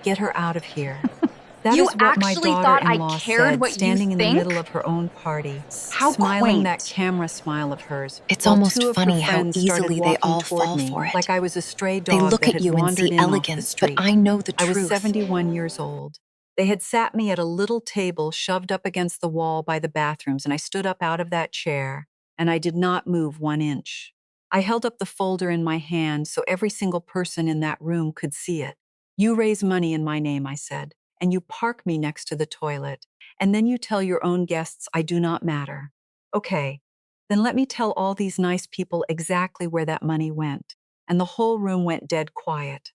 Get her out of here. That You is what my actually thought I daughter-in-law cared said, what you standing in the middle think? of her own party, How smiling that quaint. camera smile of hers, It's while almost two of her funny how friends started easily they walking all toward fall me for it. like I was a stray They dog look that at had you and wandered see in off the elegance, but street. I know the I was truth. 71 years old. They had sat me at a little table shoved up against the wall by the bathrooms, and I stood up out of that chair, and I did not move 1 inch. I held up the folder in my hand so every single person in that room could see it. You raise money in my name, I said, and you park me next to the toilet, and then you tell your own guests I do not matter. Okay, then let me tell all these nice people exactly where that money went. And the whole room went dead quiet.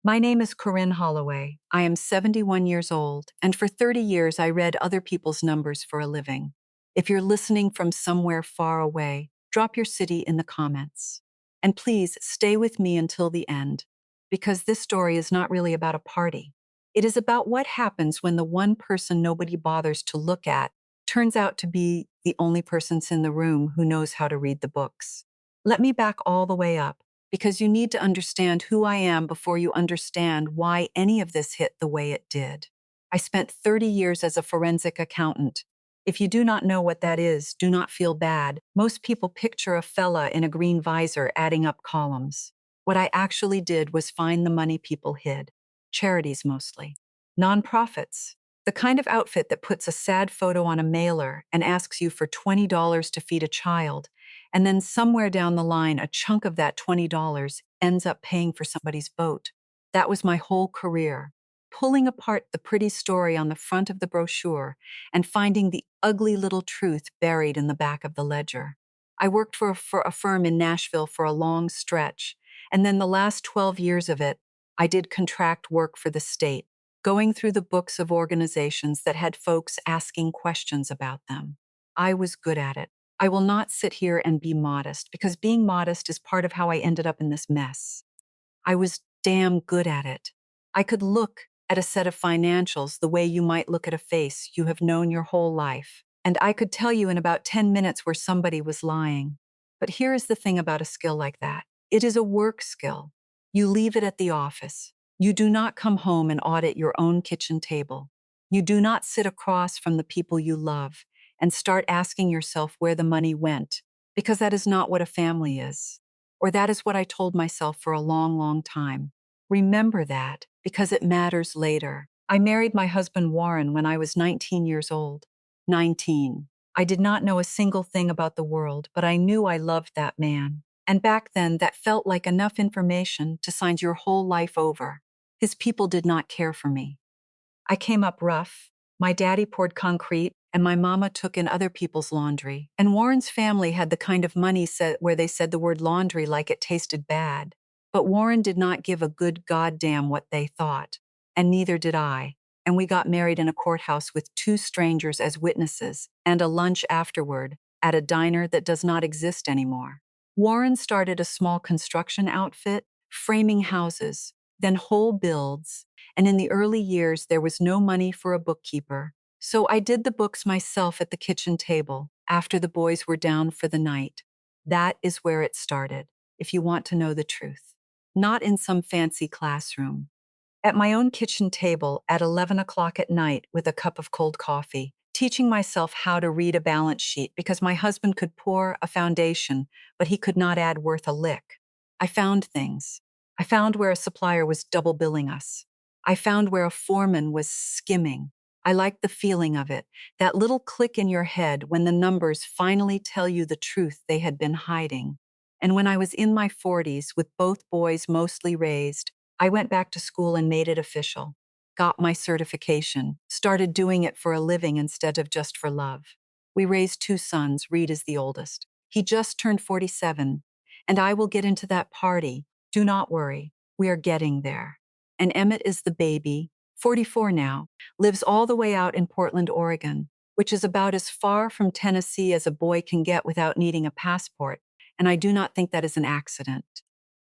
My name is Corinne Holloway. I am 71 years old, and for 30 years I read other people's numbers for a living. If you're listening from somewhere far away, drop your city in the comments. And please stay with me until the end, because this story is not really about a party. It is about what happens when the one person nobody bothers to look at turns out to be the only person in the room who knows how to read the books. Let me back all the way up, because you need to understand who I am before you understand why any of this hit the way it did. I spent 30 years as a forensic accountant. If you do not know what that is, do not feel bad. Most people picture a fella in a green visor adding up columns. What I actually did was find the money people hid. Charities mostly. Nonprofits. The kind of outfit that puts a sad photo on a mailer and asks you for $20 to feed a child, and then somewhere down the line, a chunk of that $20 ends up paying for somebody's boat. That was my whole career, pulling apart the pretty story on the front of the brochure and finding the ugly little truth buried in the back of the ledger. I worked for a firm in Nashville for a long stretch, and then the last 12 years of it, I did contract work for the state, going through the books of organizations that had folks asking questions about them. I was good at it. I will not sit here and be modest, because being modest is part of how I ended up in this mess. I was damn good at it. I could look at a set of financials the way you might look at a face you have known your whole life, and I could tell you in about 10 minutes where somebody was lying. But here is the thing about a skill like that. It is a work skill. You leave it at the office. You do not come home and audit your own kitchen table. You do not sit across from the people you love and start asking yourself where the money went, because that is not what a family is. Or that is what I told myself for a long, long time. Remember that, because it matters later. I married my husband Warren when I was 19 years old. 19. I did not know a single thing about the world, but I knew I loved that man. And back then, that felt like enough information to sign your whole life over. His people did not care for me. I came up rough. My daddy poured concrete, and my mama took in other people's laundry. And Warren's family had the kind of money where they said the word laundry like it tasted bad. But Warren did not give a good goddamn what they thought, and neither did I. And we got married in a courthouse with two strangers as witnesses, and a lunch afterward at a diner that does not exist anymore. Warren started a small construction outfit, framing houses, then whole builds, and in the early years, there was no money for a bookkeeper. So I did the books myself at the kitchen table after the boys were down for the night. That is where it started, if you want to know the truth. Not in some fancy classroom. At my own kitchen table at 11 o'clock at night with a cup of cold coffee, teaching myself how to read a balance sheet because my husband could pour a foundation, but he could not add worth a lick. I found things. I found where a supplier was double billing us. I found where a foreman was skimming. I liked the feeling of it, that little click in your head when the numbers finally tell you the truth they had been hiding. And when I was in my 40s with both boys mostly raised, I went back to school and made it official, got my certification, started doing it for a living instead of just for love. We raised two sons. Reed is the oldest. He just turned 47, and I will get into that party. Do not worry, we are getting there. And Emmett is the baby, 44 now, lives all the way out in Portland, Oregon, which is about as far from Tennessee as a boy can get without needing a passport, and I do not think that is an accident.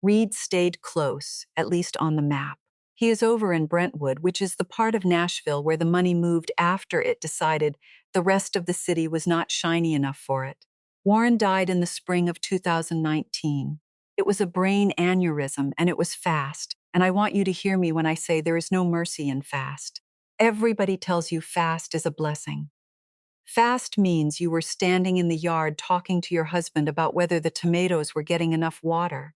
Reed stayed close, at least on the map. He is over in Brentwood, which is the part of Nashville where the money moved after it decided the rest of the city was not shiny enough for it. Warren died in the spring of 2019. It was a brain aneurysm, and it was fast. And I want you to hear me when I say there is no mercy in fast. Everybody tells you fast is a blessing. Fast means you were standing in the yard talking to your husband about whether the tomatoes were getting enough water,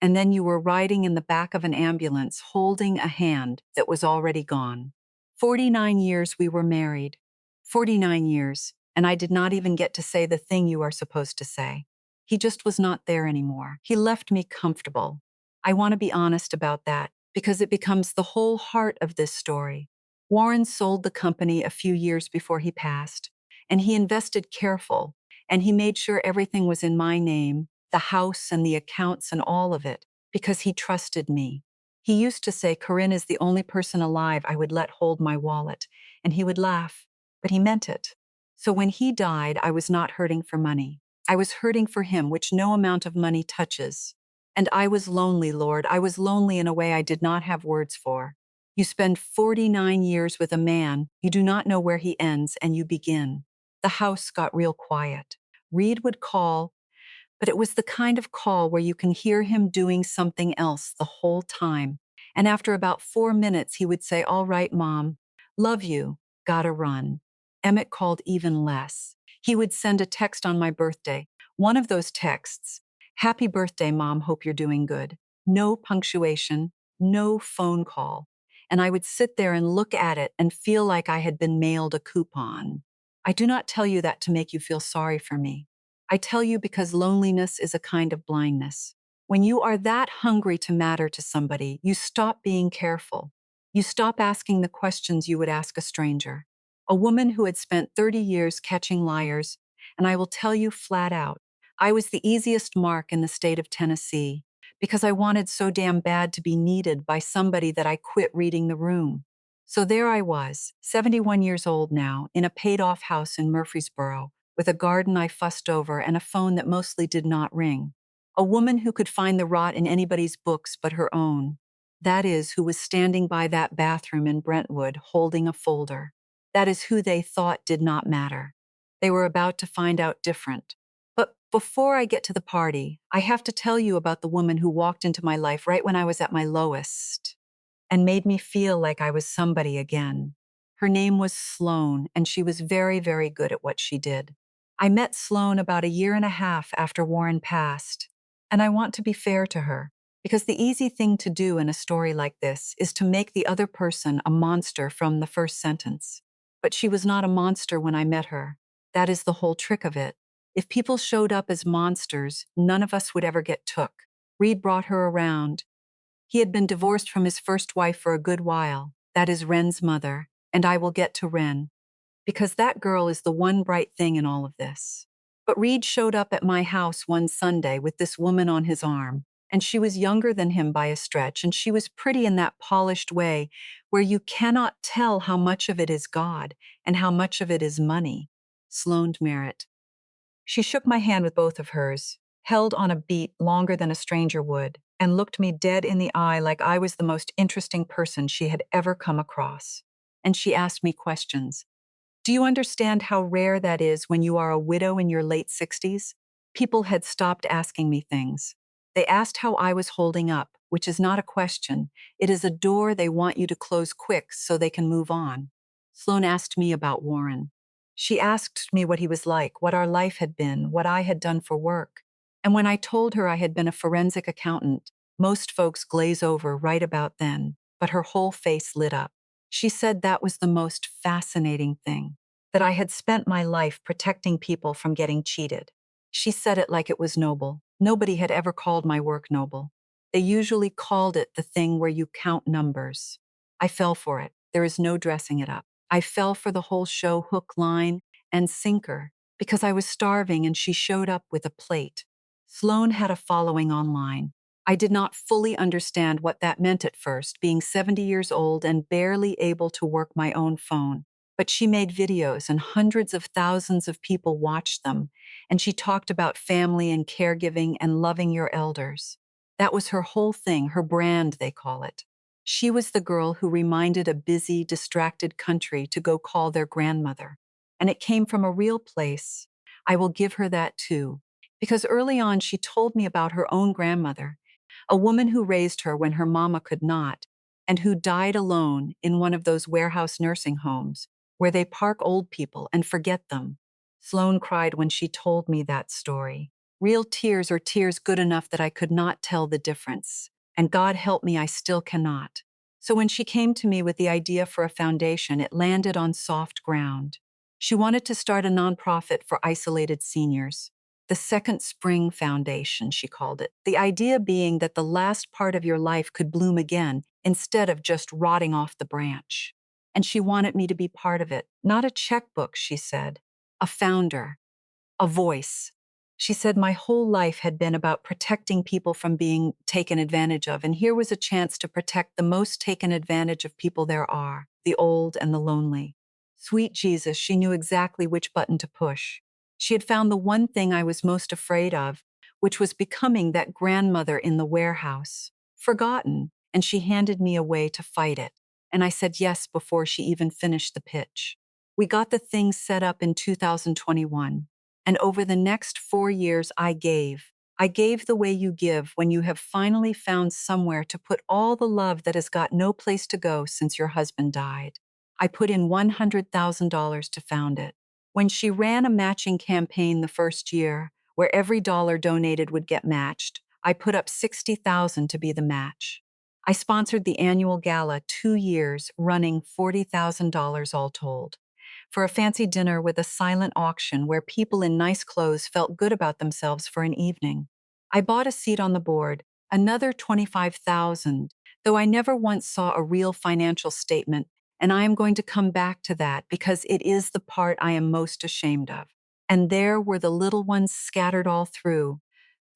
and then you were riding in the back of an ambulance holding a hand that was already gone. 49 years we were married. 49 years, and I did not even get to say the thing you are supposed to say. He just was not there anymore. He left me comfortable. I want to be honest about that because it becomes the whole heart of this story. Warren sold the company a few years before he passed, and he invested careful, and he made sure everything was in my name, the house and the accounts and all of it, because he trusted me. He used to say Corinne is the only person alive I would let hold my wallet, and he would laugh, but he meant it. So when he died, I was not hurting for money. I was hurting for him, which no amount of money touches. And I was lonely, Lord. I was lonely in a way I did not have words for. You spend 49 years with a man, you do not know where he ends, and you begin. The house got real quiet. Reed would call, but it was the kind of call where you can hear him doing something else the whole time. And after about 4 minutes, he would say, "All right, Mom, love you, gotta run." Emmett called even less. He would send a text on my birthday. One of those texts, "Happy birthday, Mom, hope you're doing good." No punctuation, no phone call. And I would sit there and look at it and feel like I had been mailed a coupon. I do not tell you that to make you feel sorry for me. I tell you because loneliness is a kind of blindness. When you are that hungry to matter to somebody, you stop being careful. You stop asking the questions you would ask a stranger. A woman who had spent 30 years catching liars, and I will tell you flat out, I was the easiest mark in the state of Tennessee because I wanted so damn bad to be needed by somebody that I quit reading the room. So there I was, 71 years old now, in a paid-off house in Murfreesboro, with a garden I fussed over and a phone that mostly did not ring. A woman who could find the rot in anybody's books but her own. That is, who was standing by that bathroom in Brentwood holding a folder. That is who they thought did not matter. They were about to find out different. But before I get to the party, I have to tell you about the woman who walked into my life right when I was at my lowest and made me feel like I was somebody again. Her name was Sloan, and she was very, very good at what she did. I met Sloan about a year and a half after Warren passed, and I want to be fair to her, because the easy thing to do in a story like this is to make the other person a monster from the first sentence. But she was not a monster when I met her. That is the whole trick of it. If people showed up as monsters, none of us would ever get took. Reed brought her around. He had been divorced from his first wife for a good while. That is Wren's mother, and I will get to Wren, because that girl is the one bright thing in all of this. But Reed showed up at my house one Sunday with this woman on his arm, and she was younger than him by a stretch, and she was pretty in that polished way where you cannot tell how much of it is God and how much of it is money. Sloan Merritt. She shook my hand with both of hers, held on a beat longer than a stranger would, and looked me dead in the eye like I was the most interesting person she had ever come across. And she asked me questions. Do you understand how rare that is when you are a widow in your late 60s? People had stopped asking me things. They asked how I was holding up, which is not a question. It is a door they want you to close quick so they can move on. Sloan asked me about Warren. She asked me what he was like, what our life had been, what I had done for work. And when I told her I had been a forensic accountant, most folks glaze over right about then, but her whole face lit up. She said that was the most fascinating thing, that I had spent my life protecting people from getting cheated. She said it like it was noble. Nobody had ever called my work noble. They usually called it the thing where you count numbers. I fell for it. There is no dressing it up. I fell for the whole show hook, line, and sinker because I was starving and she showed up with a plate. Sloan had a following online. I did not fully understand what that meant at first, being 70 years old and barely able to work my own phone. But she made videos and hundreds of thousands of people watched them, and she talked about family and caregiving and loving your elders. That was her whole thing, her brand, they call it. She was the girl who reminded a busy, distracted country to go call their grandmother. And it came from a real place. I will give her that too, because early on she told me about her own grandmother. a woman who raised her when her mama could not, and who died alone in one of those warehouse nursing homes where they park old people and forget them. Sloane cried when she told me that story. Real tears or tears good enough that I could not tell the difference. And God help me, I still cannot. So when she came to me with the idea for a foundation, it landed on soft ground. She wanted to start a nonprofit for isolated seniors. The Second Spring Foundation, she called it. The idea being that the last part of your life could bloom again instead of just rotting off the branch. And she wanted me to be part of it. Not a checkbook, she said. A founder. A voice. She said my whole life had been about protecting people from being taken advantage of, and here was a chance to protect the most taken advantage of people there are, the old and the lonely. Sweet Jesus, she knew exactly which button to push. She had found the one thing I was most afraid of, which was becoming that grandmother in the warehouse. Forgotten, and she handed me a way to fight it. And I said yes before she even finished the pitch. We got the thing set up in 2021. And over the next 4 years, I gave. I gave the way you give when you have finally found somewhere to put all the love that has got no place to go since your husband died. I put in $100,000 to found it. When she ran a matching campaign the first year, where every dollar donated would get matched, I put up $60,000 to be the match. I sponsored the annual gala 2 years, running $40,000 all told for a fancy dinner with a silent auction where people in nice clothes felt good about themselves for an evening. I bought a seat on the board, another 25,000, though I never once saw a real financial statement, and I am going to come back to that because it is the part I am most ashamed of. And there were the little ones scattered all through.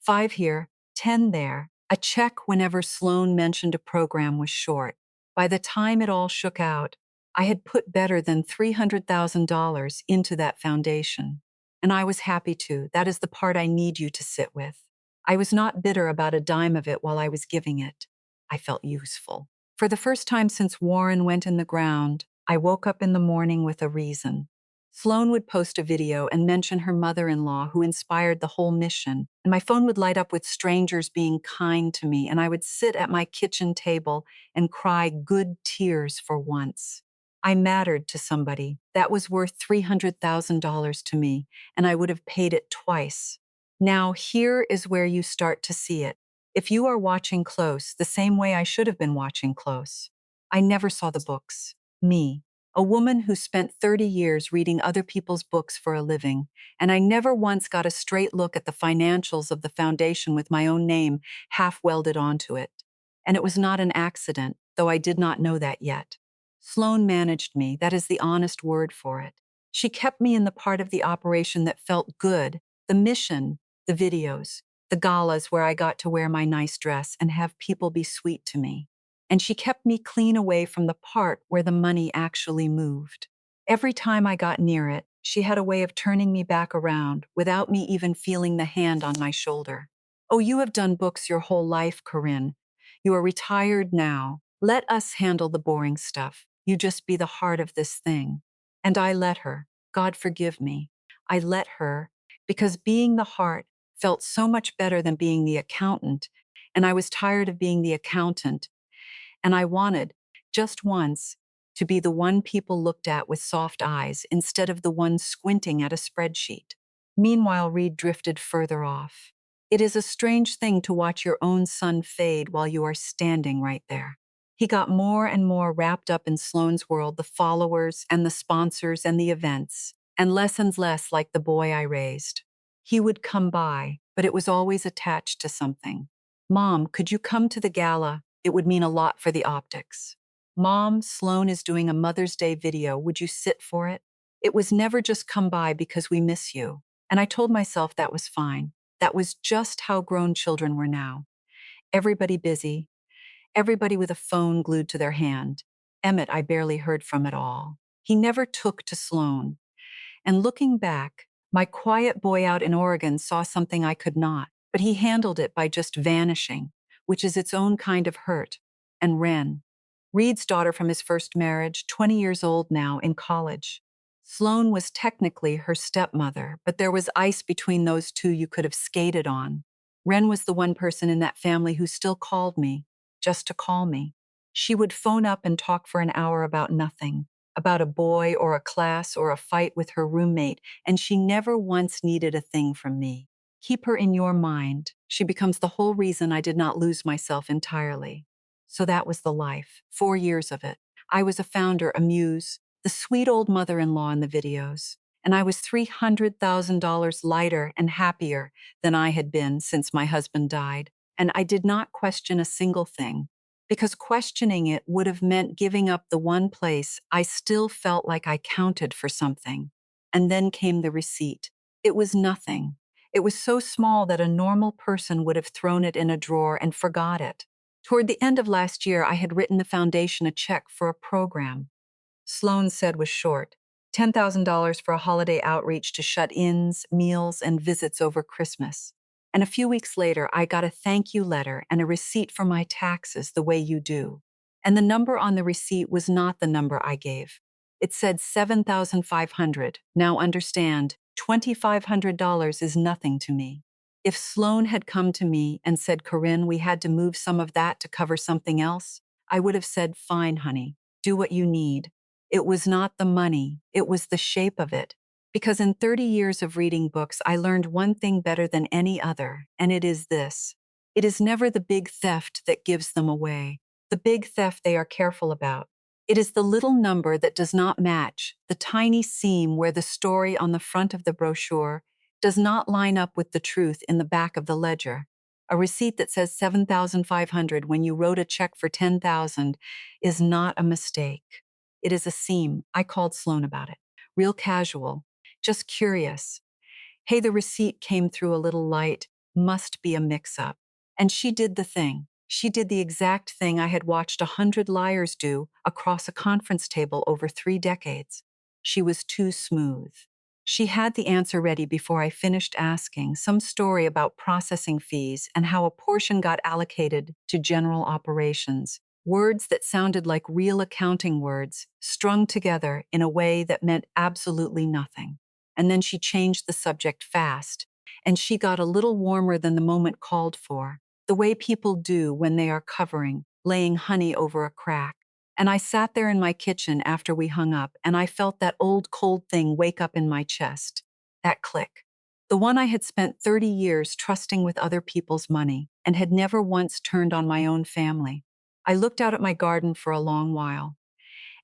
5 here, 10 there. A check whenever Sloane mentioned a program was short. By the time it all shook out, I had put better than $300,000 into that foundation. And I was happy to. That is the part I need you to sit with. I was not bitter about a dime of it while I was giving it. I felt useful. For the first time since Warren went in the ground, I woke up in the morning with a reason. Sloane would post a video and mention her mother-in-law who inspired the whole mission, and my phone would light up with strangers being kind to me, and I would sit at my kitchen table and cry good tears for once. I mattered to somebody. That was worth $300,000 to me, and I would have paid it twice. Now, here is where you start to see it. If you are watching close, the same way I should have been watching close. I never saw the books. Me. A woman who spent 30 years reading other people's books for a living, and I never once got a straight look at the financials of the foundation with my own name half welded onto it. And it was not an accident, though I did not know that yet. Sloane managed me, that is the honest word for it. She kept me in the part of the operation that felt good, the mission, the videos, the galas where I got to wear my nice dress and have people be sweet to me. And she kept me clean away from the part where the money actually moved. Every time I got near it, she had a way of turning me back around without me even feeling the hand on my shoulder. Oh, you have done books your whole life, Corinne. You are retired now. Let us handle the boring stuff. You just be the heart of this thing. And I let her. God forgive me. I let her because being the heart felt so much better than being the accountant, and I was tired of being the accountant, and I wanted, just once, to be the one people looked at with soft eyes instead of the one squinting at a spreadsheet. Meanwhile, Reed drifted further off. It is a strange thing to watch your own son fade while you are standing right there. He got more and more wrapped up in Sloane's world, the followers and the sponsors and the events, and less like the boy I raised. He would come by, but it was always attached to something. Mom, could you come to the gala? It would mean a lot for the optics. Mom, Sloane is doing a Mother's Day video. Would you sit for it? It was never just come by because we miss you. And I told myself that was fine. That was just how grown children were now. Everybody busy, everybody with a phone glued to their hand. Emmett I barely heard from at all. He never took to Sloane. And looking back, my quiet boy out in Oregon saw something I could not, but he handled it by just vanishing, which is its own kind of hurt. And Wren, Reed's daughter from his first marriage, 20 years old now, in college. Sloane was technically her stepmother, but there was ice between those two you could have skated on. Ren was the one person in that family who still called me, just to call me. She would phone up and talk for an hour about nothing, about a boy or a class or a fight with her roommate, and she never once needed a thing from me. Keep her in your mind. She becomes the whole reason I did not lose myself entirely. So that was the life, 4 years of it. I was a founder, a muse, the sweet old mother-in-law in the videos, and I was $300,000 lighter and happier than I had been since my husband died, and I did not question a single thing, because questioning it would have meant giving up the one place I still felt like I counted for something. And then came the receipt. It was nothing. It was so small that a normal person would have thrown it in a drawer and forgot it. Toward the end of last year, I had written the foundation a check for a program Sloan said was short, $10,000 for a holiday outreach to shut-ins, meals, and visits over Christmas. And a few weeks later, I got a thank you letter and a receipt for my taxes the way you do. And the number on the receipt was not the number I gave. It said $7,500. Now understand, $2,500 is nothing to me. If Sloan had come to me and said, Corinne, we had to move some of that to cover something else, I would have said, fine, honey, do what you need. It was not the money, it was the shape of it. Because in 30 years of reading books, I learned one thing better than any other, and it is this. It is never the big theft that gives them away, the big theft they are careful about. It is the little number that does not match, the tiny seam where the story on the front of the brochure does not line up with the truth in the back of the ledger. A receipt that says 7,500 when you wrote a check for 10,000 is not a mistake. It is a seam. I called Sloan about it. Real casual, just curious. Hey, the receipt came through a little light. Must be a mix-up. And she did the thing. She did the exact thing I had watched 100 liars do across a conference table over 3 decades. She was too smooth. She had the answer ready before I finished asking, some story about processing fees and how a portion got allocated to general operations. Words that sounded like real accounting words, strung together in a way that meant absolutely nothing. And then she changed the subject fast, and she got a little warmer than the moment called for, the way people do when they are covering, laying honey over a crack. And I sat there in my kitchen after we hung up, and I felt that old cold thing wake up in my chest. That click. The one I had spent 30 years trusting with other people's money, and had never once turned on my own family. I looked out at my garden for a long while.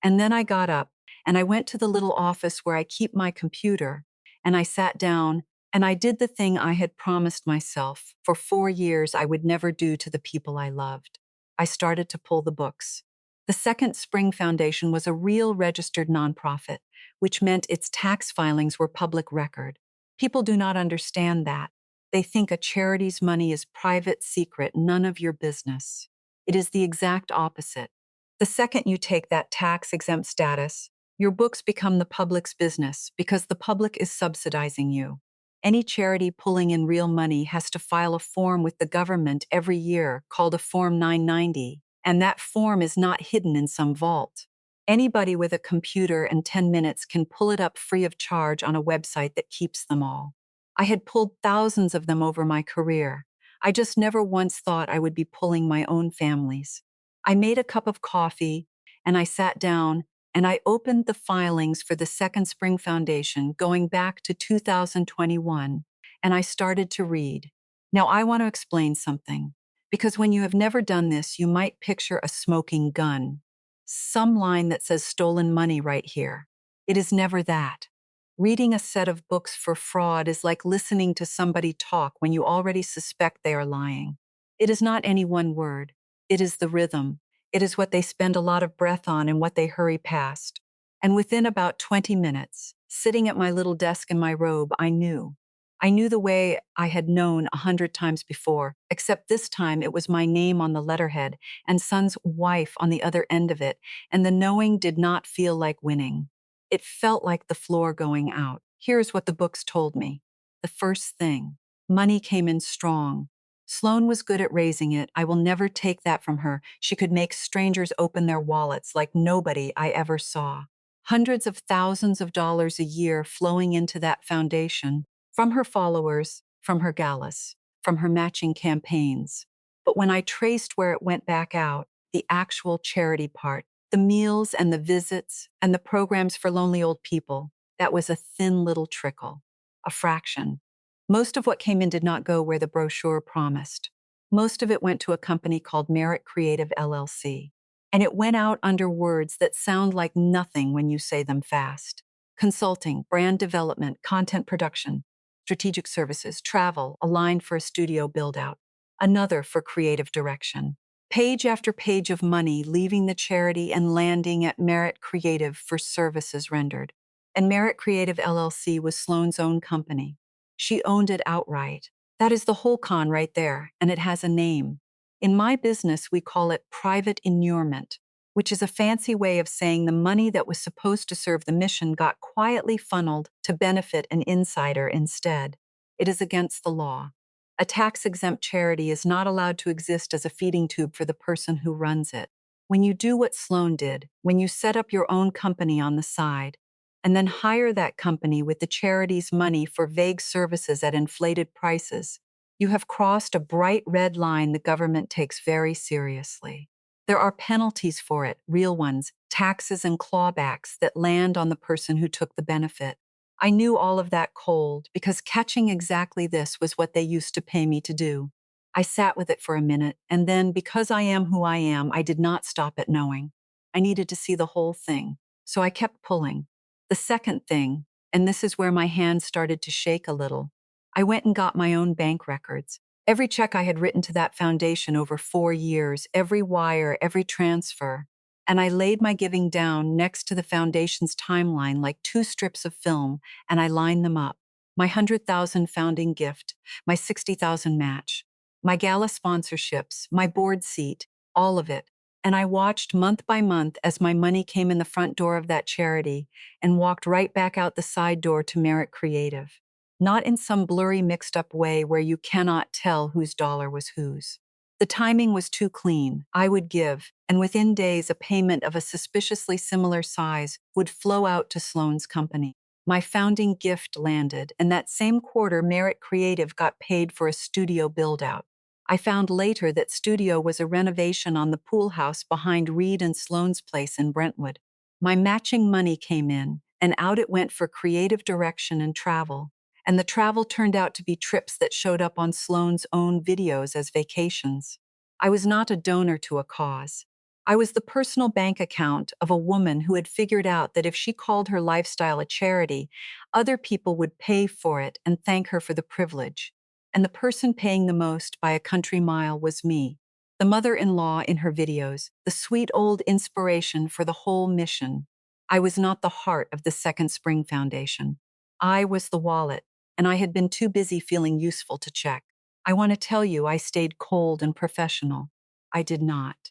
And then I got up and I went to the little office where I keep my computer, and I sat down and I did the thing I had promised myself for 4 years I would never do to the people I loved. I started to pull the books. The Second Spring Foundation was a real registered nonprofit, which meant its tax filings were public record. People do not understand that. They think a charity's money is private, secret, none of your business. It is the exact opposite. The second you take that tax-exempt status, your books become the public's business because the public is subsidizing you. Any charity pulling in real money has to file a form with the government every year called a Form 990, and that form is not hidden in some vault. Anybody with a computer and 10 minutes can pull it up free of charge on a website that keeps them all. I had pulled thousands of them over my career. I just never once thought I would be pulling my own family's. I made a cup of coffee, and I sat down, and I opened the filings for the Second Spring Foundation going back to 2021, and I started to read. Now, I want to explain something, because when you have never done this, you might picture a smoking gun, some line that says stolen money right here. It is never that. Reading a set of books for fraud is like listening to somebody talk when you already suspect they are lying. It is not any one word. It is the rhythm. It is what they spend a lot of breath on and what they hurry past. And within about 20 minutes, sitting at my little desk in my robe, I knew. I knew the way I had known 100 times before, except this time it was my name on the letterhead and son's wife on the other end of it, and the knowing did not feel like winning. It felt like the floor going out. Here's what the books told me. The first thing, money came in strong. Sloan was good at raising it. I will never take that from her. She could make strangers open their wallets like nobody I ever saw. Hundreds of thousands of dollars a year flowing into that foundation, from her followers, from her galas. from her matching campaigns. But when I traced where it went back out, the actual charity part, the meals and the visits and the programs for lonely old people, that was a thin little trickle, a fraction. Most of what came in did not go where the brochure promised. Most of it went to a company called Merit Creative LLC. And it went out under words that sound like nothing when you say them fast. Consulting, brand development, content production, strategic services, travel, a line for a studio build-out, another for creative direction. Page after page of money leaving the charity and landing at Merit Creative for services rendered. And Merit Creative LLC was Sloane's own company. She owned it outright. That is the whole con right there, and it has a name. In my business, we call it private inurement, which is a fancy way of saying the money that was supposed to serve the mission got quietly funneled to benefit an insider instead. It is against the law. A tax-exempt charity is not allowed to exist as a feeding tube for the person who runs it. When you do what Sloan did, when you set up your own company on the side, and then hire that company with the charity's money for vague services at inflated prices, you have crossed a bright red line the government takes very seriously. There are penalties for it, real ones, taxes and clawbacks that land on the person who took the benefit. I knew all of that cold because catching exactly this was what they used to pay me to do. I sat with it for a minute, and then, because I am who I am, I did not stop at knowing. I needed to see the whole thing, so I kept pulling. The second thing, and this is where my hands started to shake a little, I went and got my own bank records. Every check I had written to that foundation over 4 years, every wire, every transfer. And I laid my giving down next to the foundation's timeline like 2 strips of film, and I lined them up. My 100,000 founding gift, my 60,000 match, my gala sponsorships, my board seat, all of it. And I watched month by month as my money came in the front door of that charity and walked right back out the side door to Merit Creative. Not in some blurry mixed-up way where you cannot tell whose dollar was whose. The timing was too clean. I would give, and within days a payment of a suspiciously similar size would flow out to Sloane's company. My founding gift landed, and that same quarter Merit Creative got paid for a studio build-out. I found later that studio was a renovation on the pool house behind Reed and Sloane's place in Brentwood. My matching money came in, and out it went for creative direction and travel. And the travel turned out to be trips that showed up on Sloane's own videos as vacations. I was not a donor to a cause. I was the personal bank account of a woman who had figured out that if she called her lifestyle a charity, other people would pay for it and thank her for the privilege. And the person paying the most by a country mile was me, the mother-in-law in her videos, the sweet old inspiration for the whole mission. I was not the heart of the Second Spring Foundation. I was the wallet, and I had been too busy feeling useful to check. I want to tell you I stayed cold and professional. I did not.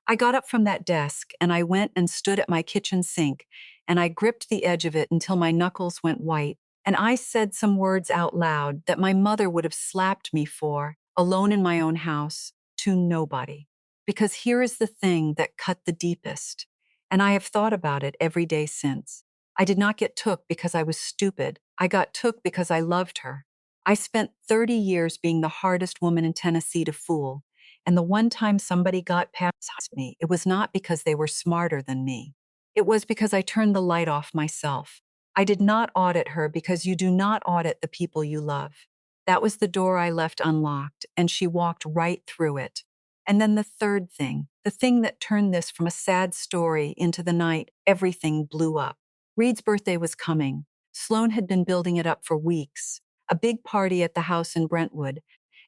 I got up from that desk and I went and stood at my kitchen sink and I gripped the edge of it until my knuckles went white and I said some words out loud that my mother would have slapped me for, alone in my own house, to nobody. Because here is the thing that cut the deepest, and I have thought about it every day since. I did not get took because I was stupid. I got took because I loved her. I spent 30 years being the hardest woman in Tennessee to fool, and the one time somebody got past me, it was not because they were smarter than me. It was because I turned the light off myself. I did not audit her because you do not audit the people you love. That was the door I left unlocked, and she walked right through it. And then the third thing, the thing that turned this from a sad story into the night everything blew up. Reed's birthday was coming. Sloane had been building it up for weeks, a big party at the house in Brentwood,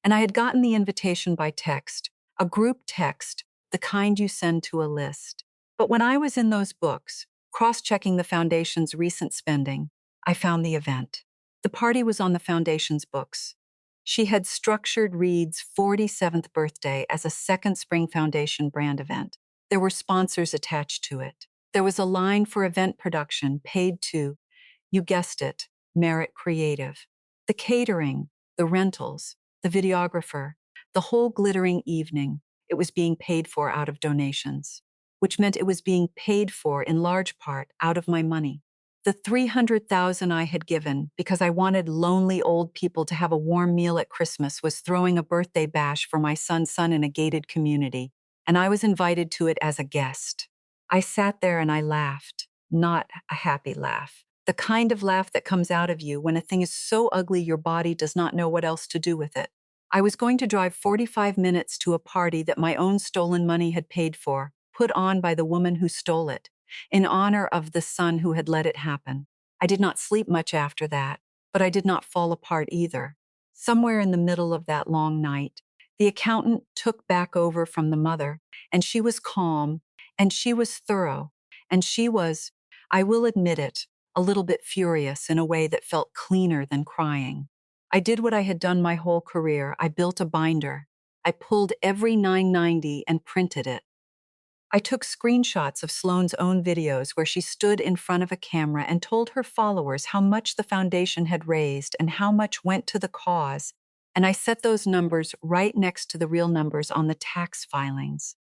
and I had gotten the invitation by text, a group text, the kind you send to a list. But when I was in those books, cross-checking the foundation's recent spending, I found the event. The party was on the foundation's books. She had structured Reed's 47th birthday as a Second Spring Foundation brand event. There were sponsors attached to it. There was a line for event production paid to, you guessed it, Merit Creative. The catering, the rentals, the videographer, the whole glittering evening, it was being paid for out of donations, which meant it was being paid for in large part out of my money. The 300,000 I had given because I wanted lonely old people to have a warm meal at Christmas was throwing a birthday bash for my son's son in a gated community, and I was invited to it as a guest. I sat there and I laughed, not a happy laugh. The kind of laugh that comes out of you when a thing is so ugly your body does not know what else to do with it. I was going to drive 45 minutes to a party that my own stolen money had paid for, put on by the woman who stole it, in honor of the son who had let it happen. I did not sleep much after that, but I did not fall apart either. Somewhere in the middle of that long night, the accountant took back over from the mother, and she was calm, and she was thorough, and she was, I will admit it, a little bit furious in a way that felt cleaner than crying. I did what I had done my whole career. I built a binder. I pulled every 990 and printed it. I took screenshots of Sloane's own videos where she stood in front of a camera and told her followers how much the foundation had raised and how much went to the cause, and I set those numbers right next to the real numbers on the tax filings,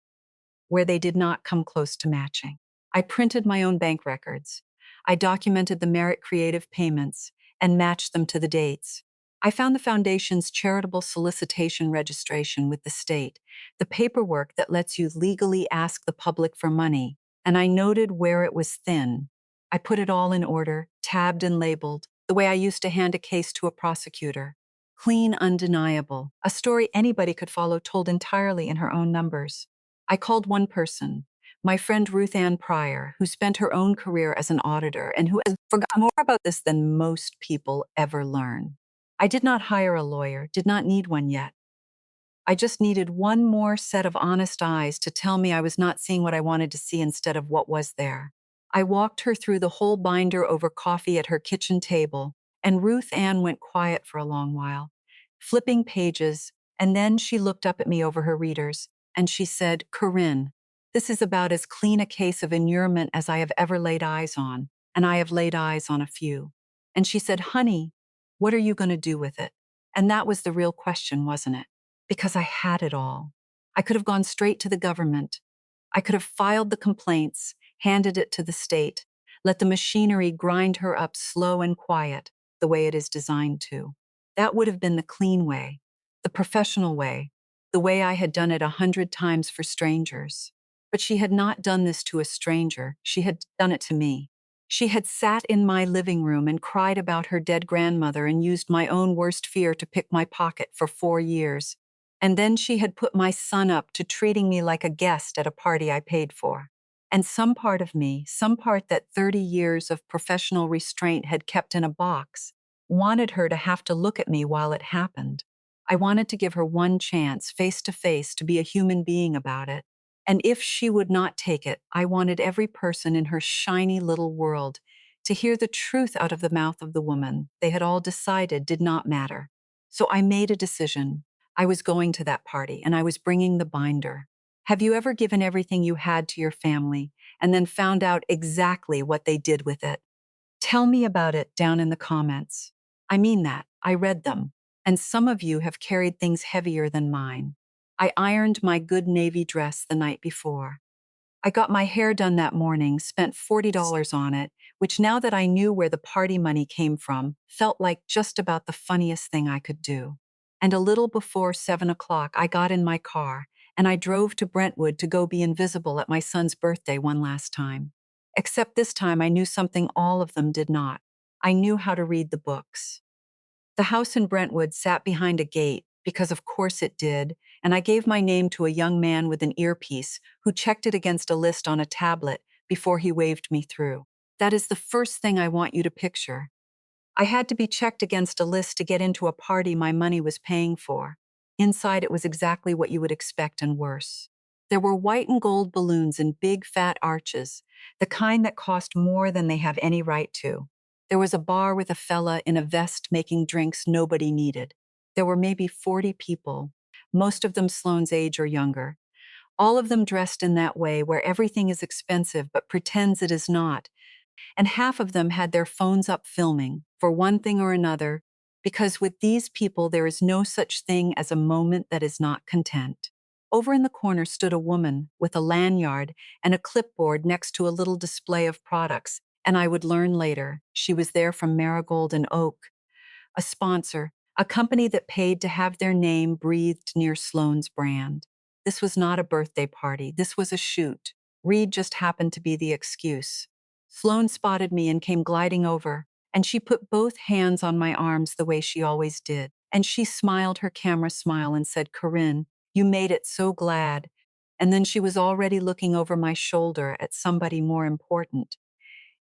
where they did not come close to matching. I printed my own bank records. I documented the merit creative payments and matched them to the dates. I found the foundation's charitable solicitation registration with the state, the paperwork that lets you legally ask the public for money, and I noted where it was thin. I put it all in order, tabbed and labeled, the way I used to hand a case to a prosecutor. Clean, undeniable, a story anybody could follow told entirely in her own numbers. I called one person, my friend Ruth Ann Pryor, who spent her own career as an auditor and who has forgotten more about this than most people ever learn. I did not hire a lawyer, did not need one yet. I just needed one more set of honest eyes to tell me I was not seeing what I wanted to see instead of what was there. I walked her through the whole binder over coffee at her kitchen table, and Ruth Ann went quiet for a long while, flipping pages, and then she looked up at me over her readers, and she said, "Corinne, this is about as clean a case of inurement as I have ever laid eyes on, and I have laid eyes on a few." And she said, "Honey, what are you going to do with it?" And that was the real question, wasn't it? Because I had it all. I could have gone straight to the government. I could have filed the complaints, handed it to the state, let the machinery grind her up slow and quiet, the way it is designed to. That would have been the clean way, the professional way, the way I had done it 100 times for strangers. But she had not done this to a stranger. She had done it to me. She had sat in my living room and cried about her dead grandmother and used my own worst fear to pick my pocket for 4 years. And then she had put my son up to treating me like a guest at a party I paid for. And some part of me, some part that 30 years of professional restraint had kept in a box, wanted her to have to look at me while it happened. I wanted to give her one chance, face to face, to be a human being about it. And if she would not take it, I wanted every person in her shiny little world to hear the truth out of the mouth of the woman they had all decided did not matter. So I made a decision. I was going to that party, and I was bringing the binder. Have you ever given everything you had to your family and then found out exactly what they did with it? Tell me about it down in the comments. I mean that. I read them. And some of you have carried things heavier than mine. I ironed my good navy dress the night before. I got my hair done that morning, spent $40 on it, which now that I knew where the party money came from, felt like just about the funniest thing I could do. And a little before 7 o'clock, I got in my car, and I drove to Brentwood to go be invisible at my son's birthday one last time. Except this time I knew something all of them did not. I knew how to read the books. The house in Brentwood sat behind a gate, because of course it did, and I gave my name to a young man with an earpiece who checked it against a list on a tablet before he waved me through. That is the first thing I want you to picture. I had to be checked against a list to get into a party my money was paying for. Inside, it was exactly what you would expect and worse. There were white and gold balloons in big, fat arches, the kind that cost more than they have any right to. There was a bar with a fella in a vest making drinks nobody needed. There were maybe 40 people, most of them Sloane's age or younger, all of them dressed in that way where everything is expensive but pretends it is not, and half of them had their phones up filming, for one thing or another, because with these people there is no such thing as a moment that is not content. Over in the corner stood a woman with a lanyard and a clipboard next to a little display of products, And I would learn later she was there from Marigold and Oak, a sponsor, a company that paid to have their name breathed near Sloane's brand. This was not a birthday party. This was a shoot. Reed just happened to be the excuse. Sloane spotted me and came gliding over, and she put both hands on my arms the way she always did. And she smiled her camera smile and said, "Corinne, you made it, so glad." And then she was already looking over my shoulder at somebody more important.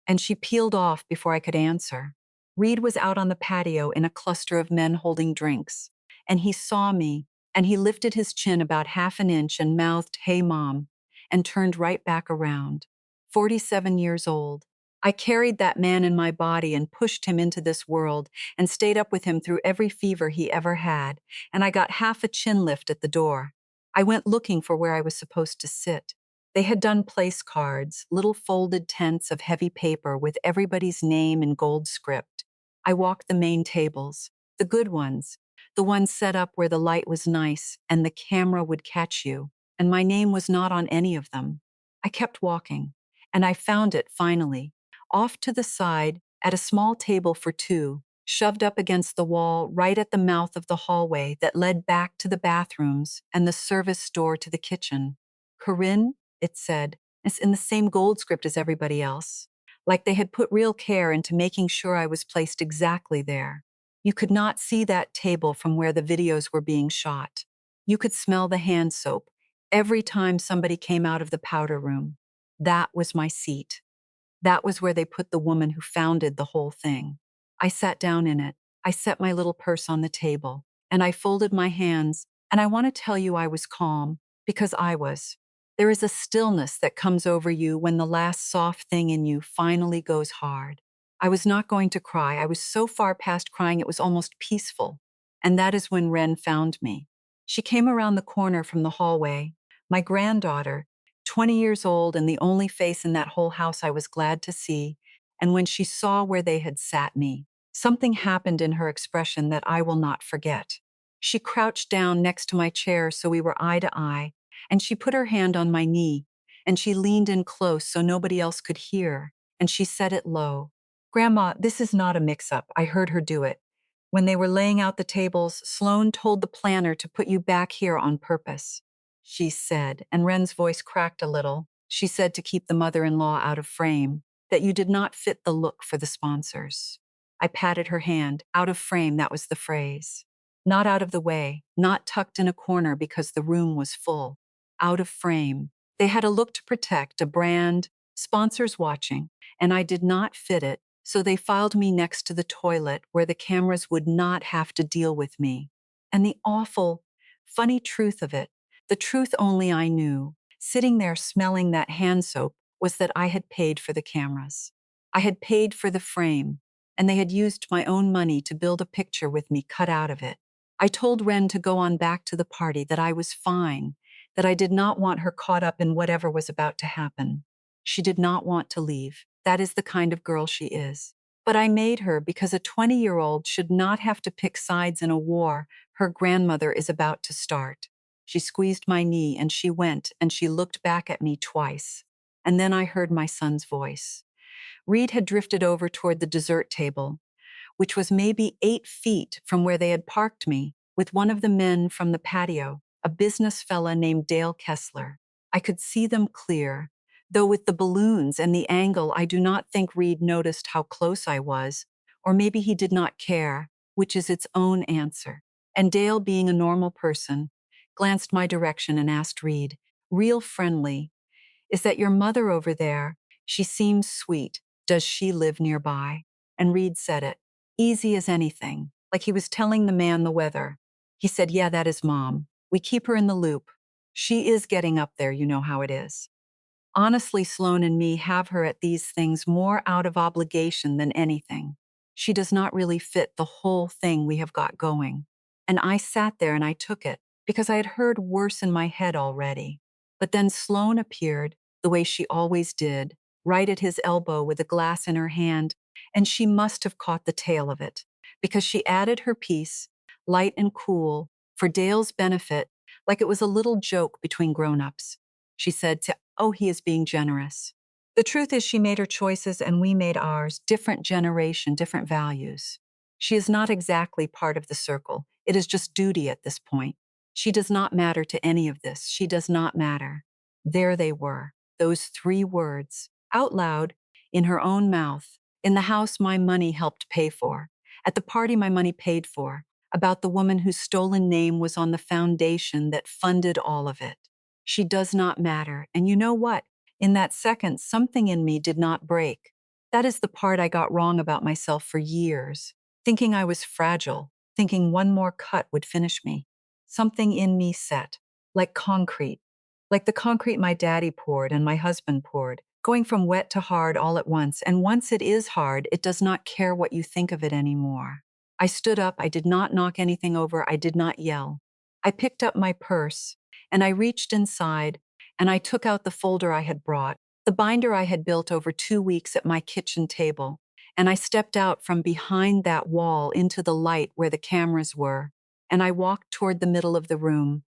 And she peeled off before I could answer. Reed was out on the patio in a cluster of men holding drinks, and he saw me, and he lifted his chin about half an inch and mouthed, "Hey, Mom," and turned right back around. 47 years old. I carried that man in my body and pushed him into this world and stayed up with him through every fever he ever had, and I got half a chin lift at the door. I went looking for where I was supposed to sit. They had done place cards, little folded tents of heavy paper with everybody's name in gold script. I walked the main tables, the good ones, the ones set up where the light was nice and the camera would catch you, and my name was not on any of them. I kept walking, and I found it finally, off to the side, at a small table for two, shoved up against the wall right at the mouth of the hallway that led back to the bathrooms and the service door to the kitchen. "Corinne," it said. It's in the same gold script as everybody else, like they had put real care into making sure I was placed exactly there. You could not see that table from where the videos were being shot. You could smell the hand soap every time somebody came out of the powder room. That was my seat. That was where they put the woman who founded the whole thing. I sat down in it. I set my little purse on the table, and I folded my hands, and I want to tell you I was calm, because I was. There is a stillness that comes over you when the last soft thing in you finally goes hard. I was not going to cry. I was so far past crying it was almost peaceful. And that is when Wren found me. She came around the corner from the hallway. My granddaughter, 20 years old and the only face in that whole house I was glad to see, and when she saw where they had sat me, something happened in her expression that I will not forget. She crouched down next to my chair so we were eye to eye, and she put her hand on my knee, and she leaned in close so nobody else could hear, and she said it low. "Grandma, this is not a mix-up. I heard her do it. When they were laying out the tables, Sloane told the planner to put you back here on purpose," she said, and Wren's voice cracked a little. She said to keep the mother-in-law out of frame, that you did not fit the look for the sponsors. I patted her hand. Out of frame, that was the phrase. Not out of the way, not tucked in a corner because the room was full. Out of frame. They had a look to protect, a brand, sponsors watching, and I did not fit it, so they filed me next to the toilet where the cameras would not have to deal with me. And the awful, funny truth of it, the truth only I knew, sitting there smelling that hand soap, was that I had paid for the cameras. I had paid for the frame, and they had used my own money to build a picture with me cut out of it. I told Wren to go on back to the party, that I was fine, that I did not want her caught up in whatever was about to happen. She did not want to leave. That is the kind of girl she is. But I made her because a 20-year-old should not have to pick sides in a war her grandmother is about to start. She squeezed my knee and she went and she looked back at me twice. And then I heard my son's voice. Reed had drifted over toward the dessert table, which was maybe 8 feet from where they had parked me, with one of the men from the patio, a business fella named Dale Kessler. I could see them clear, though with the balloons and the angle I do not think Reed noticed how close I was, or maybe he did not care, which is its own answer. And Dale, being a normal person, glanced my direction and asked Reed, real friendly, "Is that your mother over there? She seems sweet. Does she live nearby?" And Reed said it, easy as anything, like he was telling the man the weather. He said, "Yeah, that is Mom. We keep her in the loop. She is getting up there, you know how it is." Honestly, Sloane and me have her at these things more out of obligation than anything. She does not really fit the whole thing we have got going. And I sat there and I took it, because I had heard worse in my head already. But then Sloane appeared, the way she always did, right at his elbow with a glass in her hand, and she must have caught the tail of it, because she added her piece, light and cool, for Dale's benefit, like it was a little joke between grown-ups. She said to, "Oh, he is being generous." The truth is, she made her choices and we made ours, different generation, different values. She is not exactly part of the circle. It is just duty at this point. She does not matter to any of this. She does not matter. There they were, those three words, out loud, in her own mouth, in the house my money helped pay for, at the party my money paid for, about the woman whose stolen name was on the foundation that funded all of it. She does not matter. And you know what? In that second, something in me did not break. That is the part I got wrong about myself for years, thinking I was fragile, thinking one more cut would finish me. Something in me set, like concrete, like the concrete my daddy poured and my husband poured, going from wet to hard all at once. And once it is hard, it does not care what you think of it anymore. I stood up, I did not knock anything over, I did not yell. I picked up my purse, and I reached inside, and I took out the folder I had brought, the binder I had built over 2 weeks at my kitchen table, and I stepped out from behind that wall into the light where the cameras were, and I walked toward the middle of the room,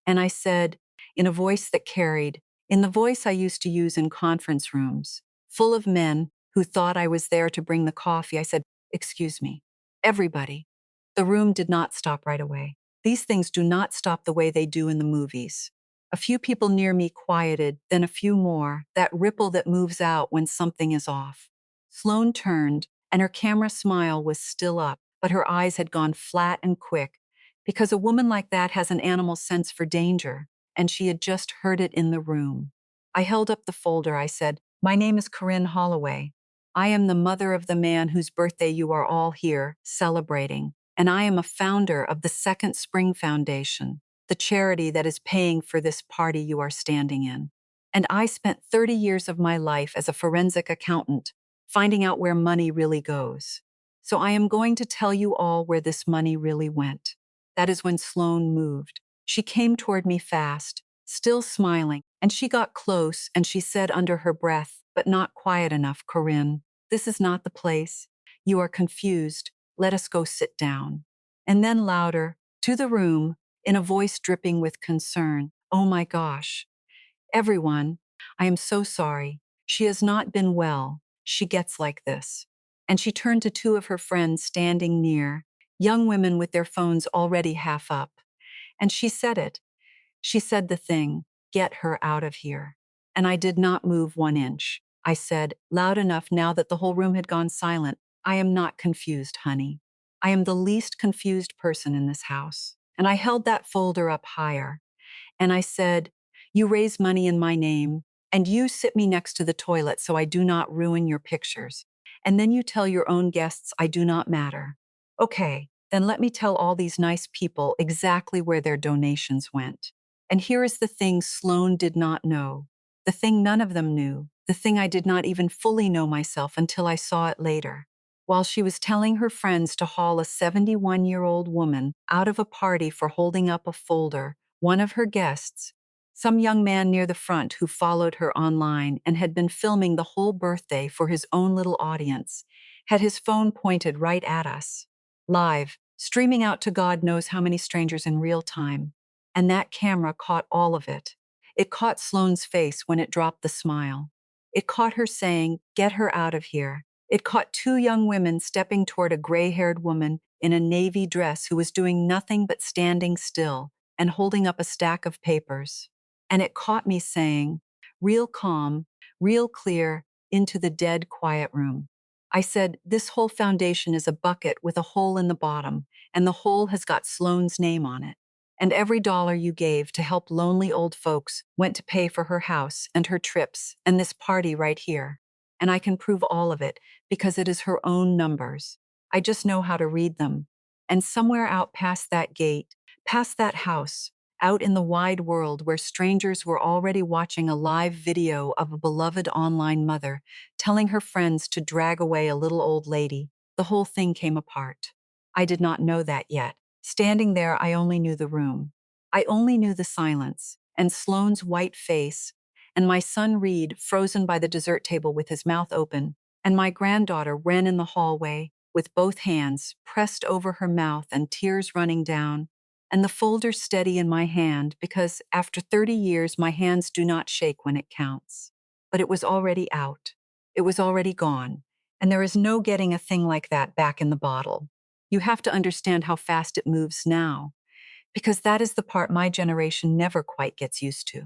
and I said, in a voice that carried, in the voice I used to use in conference rooms, full of men who thought I was there to bring the coffee, I said, "Excuse me, everybody." The room did not stop right away. These things do not stop the way they do in the movies. A few people near me quieted, then a few more, that ripple that moves out when something is off. Sloane turned, and her camera smile was still up, but her eyes had gone flat and quick, because a woman like that has an animal sense for danger, and she had just heard it in the room. I held up the folder. I said, "My name is Corinne Holloway. I am the mother of the man whose birthday you are all here celebrating, and I am a founder of the Second Spring Foundation, the charity that is paying for this party you are standing in. And I spent 30 years of my life as a forensic accountant, finding out where money really goes. So I am going to tell you all where this money really went." That is when Sloane moved. She came toward me fast, still smiling, and she got close and she said under her breath, but not quiet enough, "Corinne, this is not the place. You are confused. Let us go sit down." And then louder, to the room, in a voice dripping with concern, "Oh my gosh. Everyone, I am so sorry. She has not been well. She gets like this." And she turned to two of her friends standing near, young women with their phones already half up. And she said it. She said the thing, "Get her out of here." And I did not move 1 inch. I said, loud enough now that the whole room had gone silent, "I am not confused, honey. I am the least confused person in this house." And I held that folder up higher. And I said, "You raise money in my name, and you sit me next to the toilet so I do not ruin your pictures. And then you tell your own guests I do not matter. Okay, then let me tell all these nice people exactly where their donations went." And here is the thing Sloane did not know, the thing none of them knew, the thing I did not even fully know myself until I saw it later. While she was telling her friends to haul a 71-year-old woman out of a party for holding up a folder, one of her guests, some young man near the front who followed her online and had been filming the whole birthday for his own little audience, had his phone pointed right at us, live, streaming out to God knows how many strangers in real time. And that camera caught all of it. It caught Sloane's face when it dropped the smile. It caught her saying, "Get her out of here." It caught two young women stepping toward a gray-haired woman in a navy dress who was doing nothing but standing still and holding up a stack of papers. And it caught me saying, real calm, real clear, into the dead quiet room. I said, "This whole foundation is a bucket with a hole in the bottom, and the hole has got Sloane's name on it. And every dollar you gave to help lonely old folks went to pay for her house and her trips and this party right here. And I can prove all of it because it is her own numbers. I just know how to read them." And somewhere out past that gate, past that house, out in the wide world where strangers were already watching a live video of a beloved online mother telling her friends to drag away a little old lady, the whole thing came apart. I did not know that yet. Standing there, I only knew the room. I only knew the silence, and Sloane's white face, and my son Reed frozen by the dessert table with his mouth open, and my granddaughter Wren in the hallway, with both hands pressed over her mouth and tears running down, and the folder steady in my hand because, after 30 years, my hands do not shake when it counts. but it was already out. It was already gone. And there is no getting a thing like that back in the bottle. You have to understand how fast it moves now, because that is the part my generation never quite gets used to.